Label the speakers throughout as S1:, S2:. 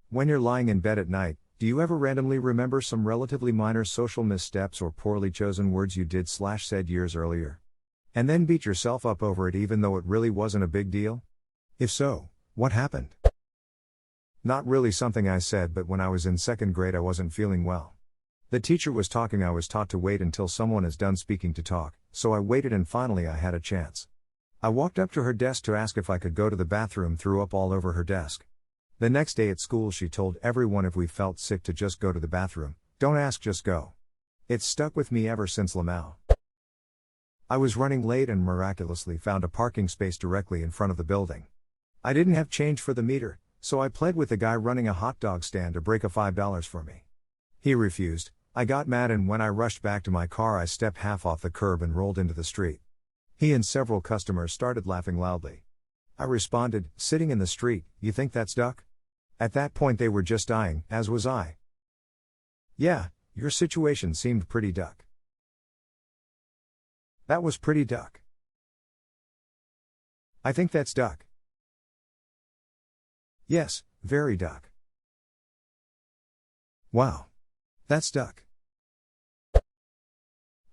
S1: When you're lying in bed at night, do you ever randomly remember some relatively minor social missteps or poorly chosen words you did/said years earlier? And then beat yourself up over it even though it really wasn't a big deal? If so, what happened? Not really something I said, but when I was in second grade I wasn't feeling well. The teacher was talking. I was taught to wait until someone is done speaking to talk, so I waited and finally I had a chance. I walked up to her desk to ask if I could go to the bathroom, threw up all over her desk. The next day at school she told everyone if we felt sick to just go to the bathroom, don't ask, just go. It's stuck with me ever since. Lamau. I was running late and miraculously found a parking space directly in front of the building. I didn't have change for the meter, so I pled with the guy running a hot dog stand to break a $5 for me. He refused. I got mad, and when I rushed back to my car I stepped half off the curb and rolled into the street. He and several customers started laughing loudly. I responded, sitting in the street, you think that's duck? At that point they were just dying, as was I. Yeah, your situation seemed pretty duck. That was pretty duck. I think that's duck. Yes, very duck. Wow. That's duck.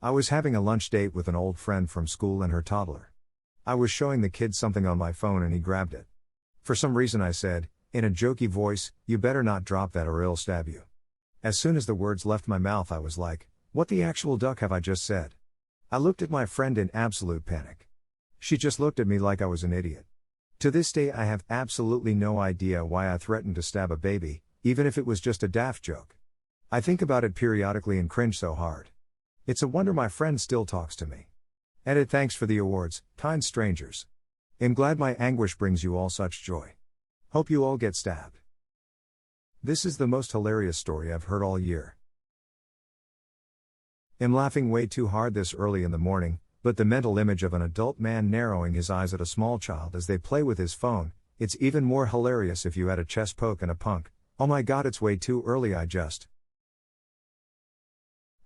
S1: I was having a lunch date with an old friend from school and her toddler. I was showing the kid something on my phone and he grabbed it. For some reason I said, in a jokey voice, you better not drop that or I'll stab you. As soon as the words left my mouth I was like, what the actual duck have I just said? I looked at my friend in absolute panic. She just looked at me like I was an idiot. To this day I have absolutely no idea why I threatened to stab a baby, even if it was just a daft joke. I think about it periodically and cringe so hard. It's a wonder my friend still talks to me. Edit. Thanks for the awards, kind strangers. I'm glad my anguish brings you all such joy. Hope you all get stabbed. This is the most hilarious story I've heard all year. I'm laughing way too hard this early in the morning, but the mental image of an adult man narrowing his eyes at a small child as they play with his phone, it's even more hilarious if you add a chest poke and a punk. Oh my god, it's way too early.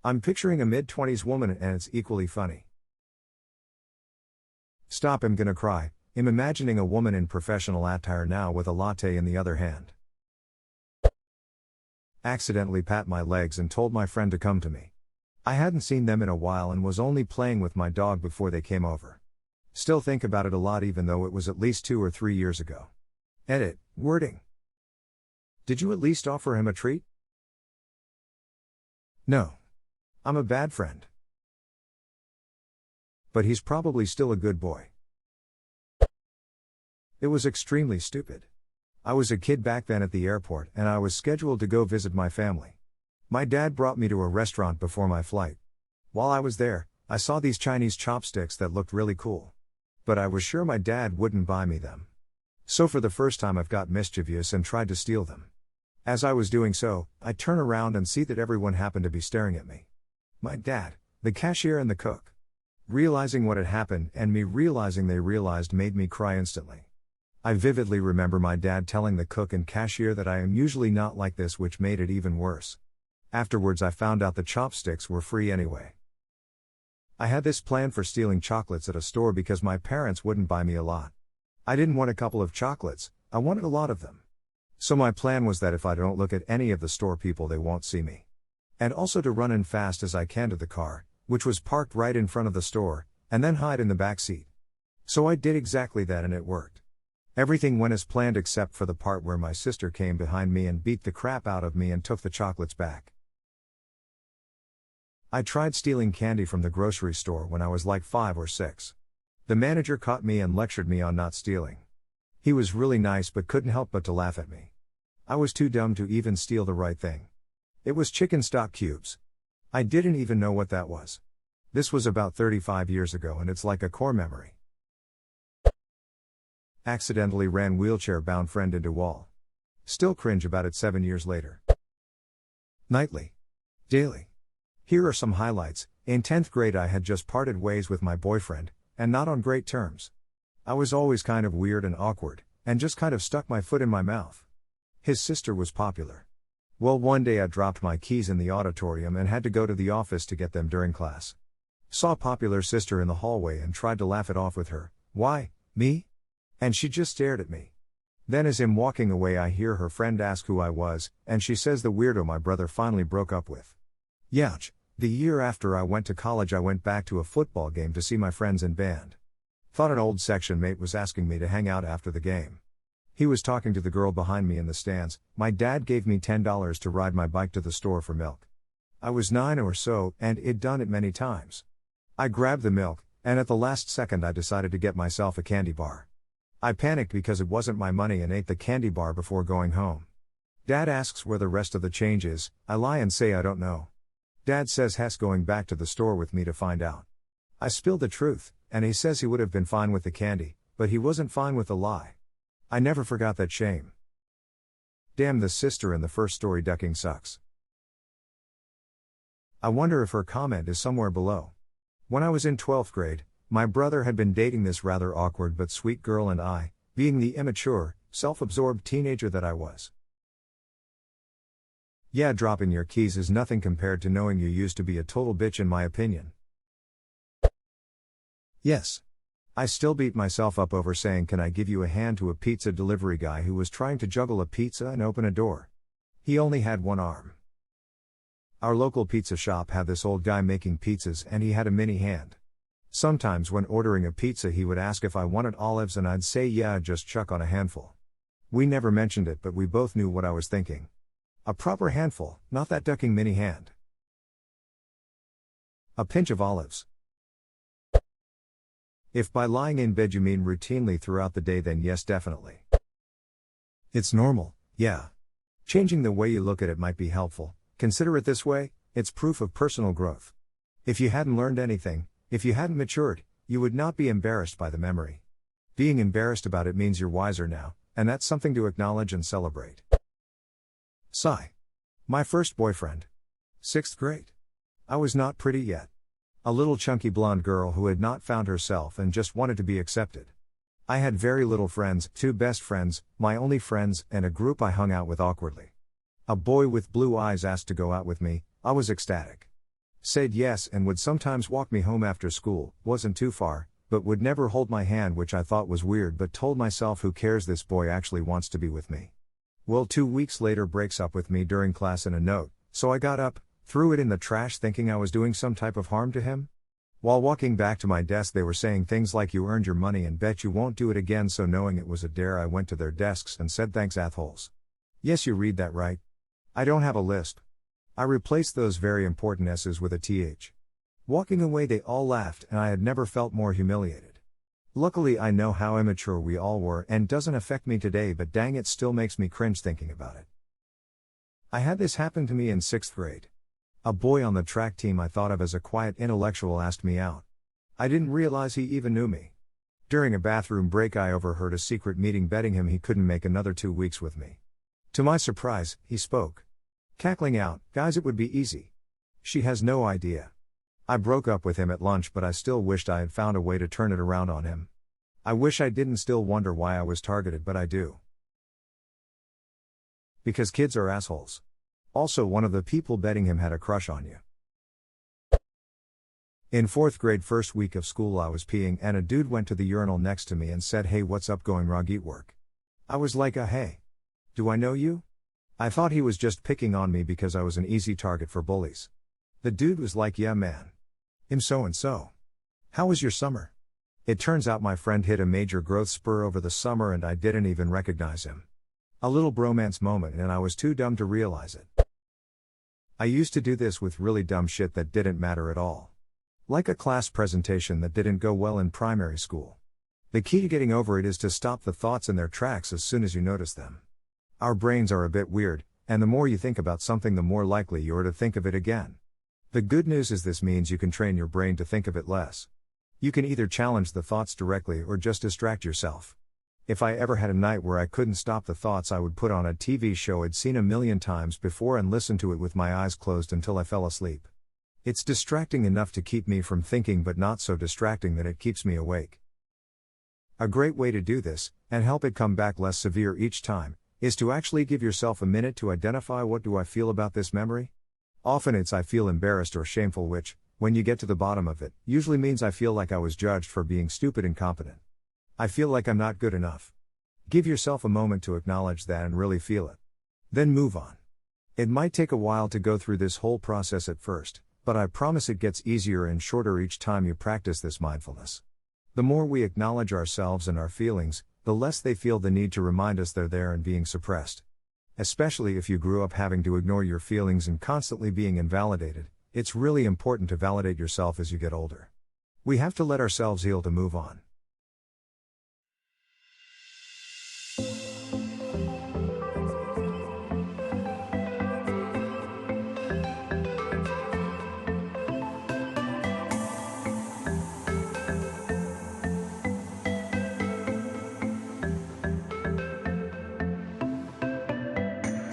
S1: I'm picturing a mid-20s woman and it's equally funny. Stop, I'm gonna cry. I'm imagining a woman in professional attire now with a latte in the other hand. Accidentally pat my legs and told my friend to come to me. I hadn't seen them in a while and was only playing with my dog before they came over. Still think about it a lot even though it was at least 2 or 3 years ago. Edit. Wording. Did you at least offer him a treat? No. I'm a bad friend. But he's probably still a good boy. It was extremely stupid. I was a kid back then at the airport and I was scheduled to go visit my family. My dad brought me to a restaurant before my flight. While I was there, I saw these Chinese chopsticks that looked really cool. But I was sure my dad wouldn't buy me them. So for the first time I've got mischievous and tried to steal them. As I was doing so, I turn around and see that everyone happened to be staring at me. My dad, the cashier and the cook. Realizing what had happened and me realizing they realized made me cry instantly. I vividly remember my dad telling the cook and cashier that I am usually not like this, which made it even worse. Afterwards I found out the chopsticks were free anyway. I had this plan for stealing chocolates at a store because my parents wouldn't buy me a lot. I didn't want a couple of chocolates, I wanted a lot of them. So my plan was that if I don't look at any of the store people they won't see me. And also to run in fast as I can to the car, which was parked right in front of the store, and then hide in the back seat. So I did exactly that and it worked. Everything went as planned except for the part where my sister came behind me and beat the crap out of me and took the chocolates back. I tried stealing candy from the grocery store when I was like 5 or 6. The manager caught me and lectured me on not stealing. He was really nice but couldn't help but to laugh at me. I was too dumb to even steal the right thing. It was chicken stock cubes. I didn't even know what that was. This was about 35 years ago and it's like a core memory. Accidentally ran wheelchair-bound friend into wall. Still cringe about it 7 years later. Nightly. Daily. Here are some highlights. In 10th grade I had just parted ways with my boyfriend, and not on great terms. I was always kind of weird and awkward, and just kind of stuck my foot in my mouth. His sister was popular. Well, one day I dropped my keys in the auditorium and had to go to the office to get them during class. Saw popular sister in the hallway and tried to laugh it off with her. Why, me? And she just stared at me. Then as I'm walking away I hear her friend ask who I was, and she says the weirdo my brother finally broke up with. Youch. The year after I went to college I went back to a football game to see my friends in band. Thought an old section mate was asking me to hang out after the game. He was talking to the girl behind me in the stands. My dad gave me $10 to ride my bike to the store for milk. I was 9 or so, and I'd done it many times. I grabbed the milk, and at the last second I decided to get myself a candy bar. I panicked because it wasn't my money and ate the candy bar before going home. Dad asks where the rest of the change is. I lie and say I don't know. Dad says he's going back to the store with me to find out. I spilled the truth, and he says he would have been fine with the candy, but he wasn't fine with the lie. I never forgot that shame. Damn, the sister in the first story ducking sucks. I wonder if her comment is somewhere below. When I was in 12th grade, my brother had been dating this rather awkward but sweet girl, and I, being the immature, self-absorbed teenager that I was. Yeah, dropping your keys is nothing compared to knowing you used to be a total bitch in my opinion. Yes. I still beat myself up over saying can I give you a hand to a pizza delivery guy who was trying to juggle a pizza and open a door. He only had one arm. Our local pizza shop had this old guy making pizzas and he had a mini hand. Sometimes when ordering a pizza he would ask if I wanted olives and I'd say yeah, just chuck on a handful. We never mentioned it but we both knew what I was thinking. A proper handful, not that ducking mini hand. A pinch of olives. If by lying in bed you mean routinely throughout the day, then yes, definitely. It's normal, yeah. Changing the way you look at it might be helpful. Consider it this way, it's proof of personal growth. If you hadn't learned anything, if you hadn't matured, you would not be embarrassed by the memory. Being embarrassed about it means you're wiser now, and that's something to acknowledge and celebrate. Sigh. My first boyfriend. 6th grade. I was not pretty yet. A little chunky blonde girl who had not found herself and just wanted to be accepted. I had very little friends, 2 best friends, my only friends, and a group I hung out with awkwardly. A boy with blue eyes asked to go out with me. I was ecstatic. Said yes and would sometimes walk me home after school, wasn't too far, but would never hold my hand, which I thought was weird, but told myself who cares, this boy actually wants to be with me. Well, 2 weeks later breaks up with me during class in a note, so I got up, threw it in the trash thinking I was doing some type of harm to him. While walking back to my desk they were saying things like you earned your money and bet you won't do it again, so knowing it was a dare I went to their desks and said thanks assholes. Yes, you read that right. I don't have a lisp. I replaced those very important S's with a TH. Walking away they all laughed and I had never felt more humiliated. Luckily I know how immature we all were and doesn't affect me today, but dang, it still makes me cringe thinking about it. I had this happen to me in 6th grade. A boy on the track team I thought of as a quiet intellectual asked me out. I didn't realize he even knew me. During a bathroom break I overheard a secret meeting betting him he couldn't make another 2 weeks with me. To my surprise, he spoke. Cackling out, guys, it would be easy. She has no idea. I broke up with him at lunch, but I still wished I had found a way to turn it around on him. I wish I didn't still wonder why I was targeted, but I do. Because kids are assholes. Also, one of the people betting him had a crush on you. In 4th grade, first week of school, I was peeing and a dude went to the urinal next to me and said, "Hey, what's up, going wrong, eat work?" I was like, hey. Do I know you? I thought he was just picking on me because I was an easy target for bullies. The dude was like, yeah man. I'm so and so. How was your summer? It turns out my friend hit a major growth spur over the summer and I didn't even recognize him. A little bromance moment and I was too dumb to realize it. I used to do this with really dumb shit that didn't matter at all. Like a class presentation that didn't go well in primary school. The key to getting over it is to stop the thoughts in their tracks as soon as you notice them. Our brains are a bit weird, and the more you think about something the more likely you are to think of it again. The good news is this means you can train your brain to think of it less. You can either challenge the thoughts directly or just distract yourself. If I ever had a night where I couldn't stop the thoughts, I would put on a TV show I'd seen a million times before and listen to it with my eyes closed until I fell asleep. It's distracting enough to keep me from thinking, but not so distracting that it keeps me awake. A great way to do this, and help it come back less severe each time, is to actually give yourself a minute to identify what do I feel about this memory? Often it's I feel embarrassed or shameful, which, when you get to the bottom of it, usually means I feel like I was judged for being stupid and incompetent. I feel like I'm not good enough. Give yourself a moment to acknowledge that and really feel it. Then move on. It might take a while to go through this whole process at first, but I promise it gets easier and shorter each time you practice this mindfulness. The more we acknowledge ourselves and our feelings, the less they feel the need to remind us they're there and being suppressed. Especially if you grew up having to ignore your feelings and constantly being invalidated, it's really important to validate yourself as you get older. We have to let ourselves heal to move on.